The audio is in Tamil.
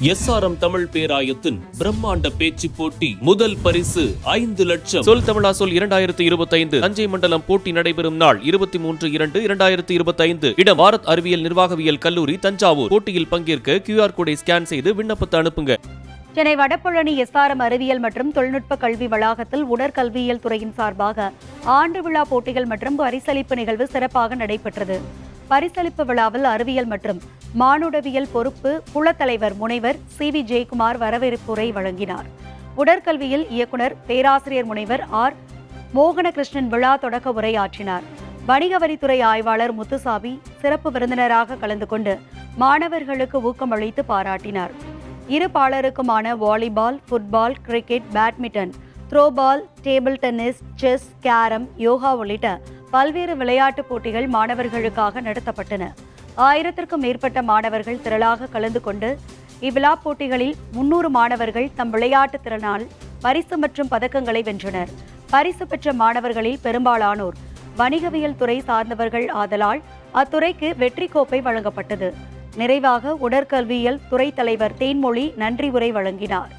SRM தமிழ் பேராயத்தின் பிரம்மாண்ட பேச்சு போட்டி முதல் பரிசு 5 லட்சம். சொல் தமிழா சொல் 2025 தஞ்சை மண்டலம் போட்டி நடைபெறும் நாள் 23/2/2025. இடம் பாரத் அறிவியல் நிர்வாகவியல் கல்லூரி தஞ்சாவூர். போட்டியில் பங்கேற்க QR கோடை ஸ்கேன் செய்து விண்ணப்பத்தை அனுப்புங்க. சென்னை வடபழனி SRM அறிவியல் மற்றும் தொழில்நுட்ப கல்வி வளாகத்தில் உடற்கல்வியியல் துறையின் சார்பாக ஆண்டு விழா போட்டிகள் மற்றும் பரிசளிப்பு நிகழ்வு சிறப்பாக நடைபெற்றது. பரிசளிப்பு விழாவில் அறிவியல் மற்றும் மானுடவியல் பொறுப்பு குளத்தலைவர் முனைவர் CV ஜெயக்குமார் வரவேற்புரை வழங்கினார். உடற்கல்வியில் இயக்குனர் பேராசிரியர் முனைவர் R மோகனகிருஷ்ணன் விழா தொடக்க உரையாற்றினார். வணிக வரித்துறை ஆய்வாளர் முத்துசாமி சிறப்பு விருந்தினராக கலந்து கொண்டு மாணவர்களுக்கு ஊக்கமளித்து பாராட்டினார். இரு பாலருக்குமான volleyball, football, cricket, badminton, throwball, table tennis, chess, carrom, yoga உள்ளிட்ட பல்வேறு விளையாட்டுப் போட்டிகள் மாணவர்களுக்காக நடத்தப்பட்டன. 1000க்கும் மேற்பட்ட மாணவர்கள் திரளாக கலந்து கொண்டு இவ்விழா போட்டிகளில் 300 மாணவர்கள் தம் விளையாட்டு திறனால் பரிசு மற்றும் பதக்கங்களை வென்றனர். பரிசு பெற்ற மாணவர்களில் பெரும்பாலானோர் வணிகவியல் துறை சார்ந்தவர்கள் ஆதலால் அத்துறைக்கு வெற்றி கோப்பை வழங்கப்பட்டது. நிறைவாக உடற்கல்வியியல் துறை தலைவர் தேன்மொழி நன்றி உரை வழங்கினார்.